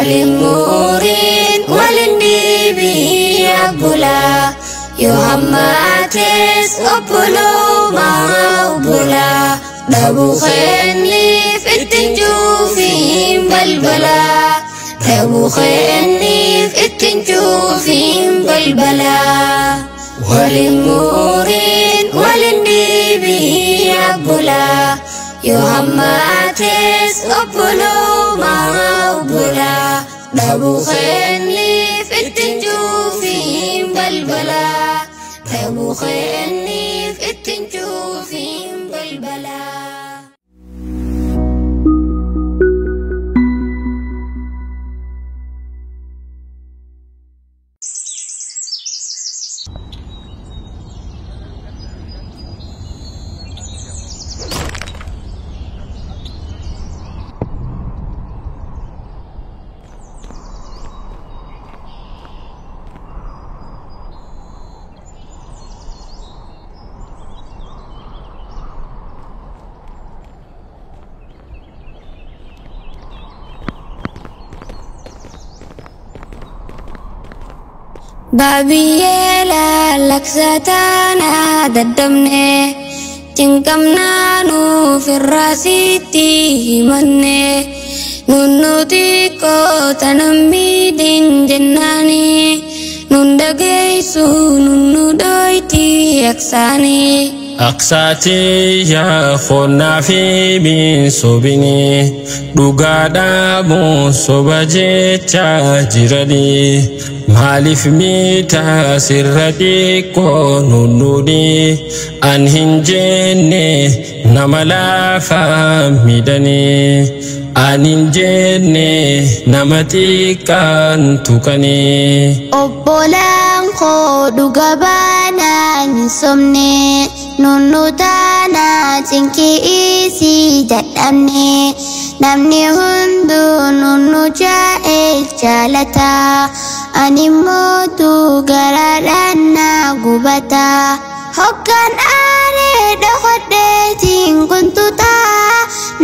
وللمورين وللنبي أبولا يوهماتس أبولو ما أبولا دابو خيني في التنجوفين بلبلا دابو خيني في التنجوفين بلبلا وللمورين وللنبي أبولا يوهماتس أبولو ما أبولا دابو خيني في التنجوفين بلبلا دابو خيني في التنجوفين بلبلا Babiyeela laksatana daddamne cinqamna nuuf irraa sitti himanne nunnuti koota nammiidhin jennaani nun dhageessu nunnu dhoyti aksaani أقساتي يا خونا في من صوبني دوغادا مو صوبجي تاجرني مالف ميتا سردي كونونوني أنهنجيني نملا فامدني أنهنجيني نمتي كان تكني أبولان خودو غبانا نسمني Nunutana cinki isi jadamne namni hundu nunu ja'el jalata animmotu garadana gubata hokkan are dokhodetin kuntuta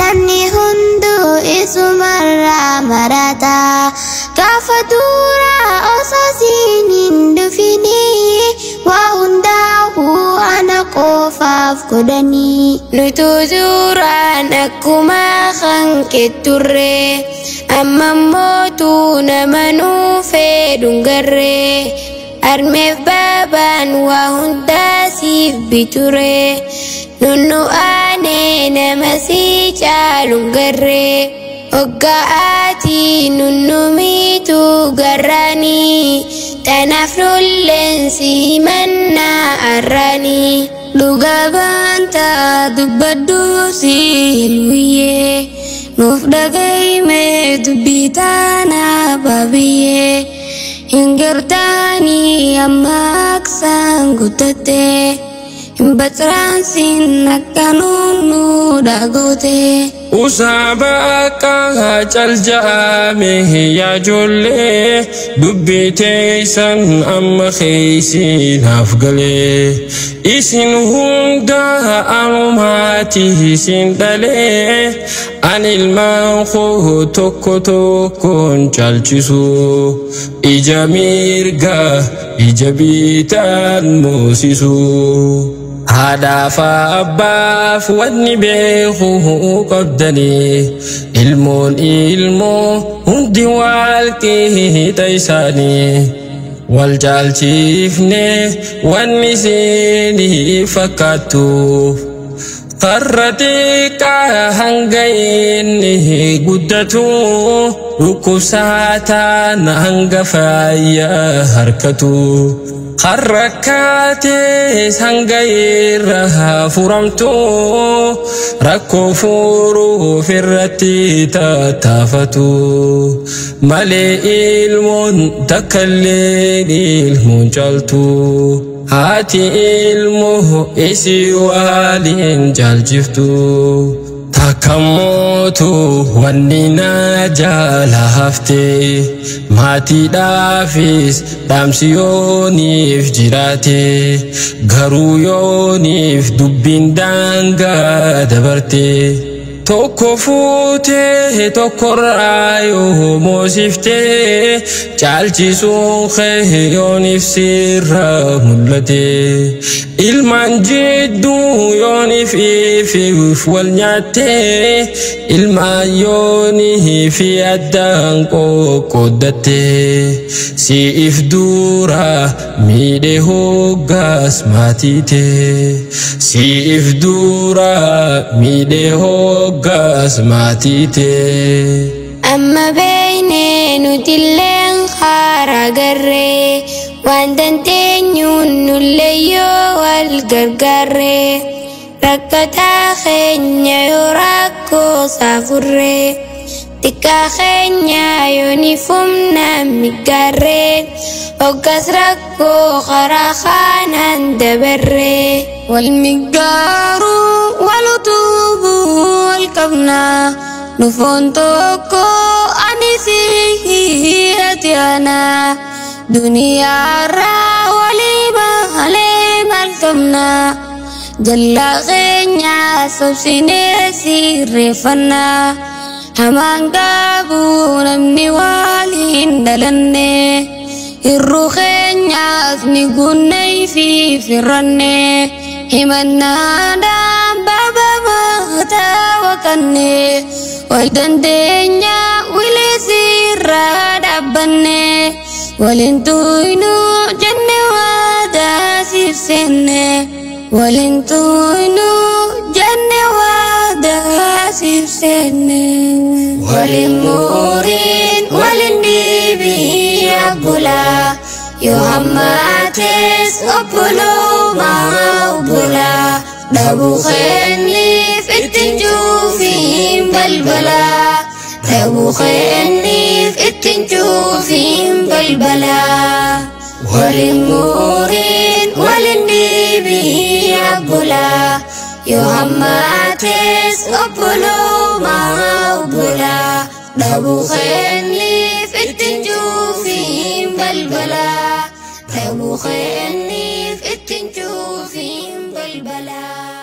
namni hundu isumarra marata kafatura osasinin dufini wa hundahu qofaaf godhanii nutu suuraan akkuma kan ketturre amma mootu nama nuufee dungarre armeef baabaan waa hundaa siif biture nunnu aanee nama si caalun garre Oggaati nunnu miitu garraanii tanaaf nulleensi manna arraanii dhuga baanta dubbaddu silwiyyee nuuf dhagayme dubbii taana babiyyee hin gartaanii amma aksaan guddatte Batraansin akka nunnu dhagoote Usaabaka caljaame yaa ijoollee dubbii teessan amma keeysiinaaf galee isin hunda anumaati isin dhalee ani ilmaan koo tokko tokkoon caalchisu ija mirga ija bitaan moosisu هدف أباف ودني بيخو قدني ilmo hundi walki taysani والجالتيفني والنسيني فكاتو قرتك هنغيني قدتو ركوساتا نهنغ فايا هركتو خركاتي سنغيرها فرمتو ركو فورو فرتي تتافتو مالي المون تكليني المنجلتو هاتي المو إسي والين جالجفتو تكموتو ونينا جالهفتي ماتي دافيس دامسيونيف جراتي غرويونيف دبين دانغا دبرتي Tokko fuutee tokkorraa yoo moosiftee caalchisuun kee yooniif sirra mul'ate ilmaan jidduu yooniif ifiif wal nyaattee ilmaan yooniif addaan qoqqooddatte siif dura miidhee hoggaas maatiite siif dura miidhee hoggaas maatiite. Amma beeknee nuti illeen karaa garree waan dandeenyuun nullee yoo wal gargaarree rakkataa keenya yoo rakkoo saafurree xiqqaa keenya yoo ni fumnaan miggaarree hoggas rakkoo karaa kanaan dabarree wal miggaaruu wal utubuu wal qabnaa nufoon tokko ani fi ati ana duniyaarraa walii malee maal qabnaa jallaa keenya sobsinee sirreeffannaa hamaan qabu namni waliin dhalanne hirruu keenyaas ni gunnee fi firranne himannaadhaan baaba maataa waqanne wal dandeenya wilee sirraa dhaabbanne waliin tuynuu jenne waadaa siif seenne waliin tuynuu jenne waadaa siif seenne waliin muuriin waliin dhiibii abbulaa yoo hammaates obbolumaa obbulaa dhabuu keenniif ittiin cuufiin balbalaa dhabuu keenniif ittiin cuufiin balbalaa waliin muuriin waliin dhiibii abbulaa yoo hammaates obbolumaa obbulaa dhabuu keenniif ittiin cuufiin balbalaa dhabuu keenniif ittiin cuufiin balbalaa.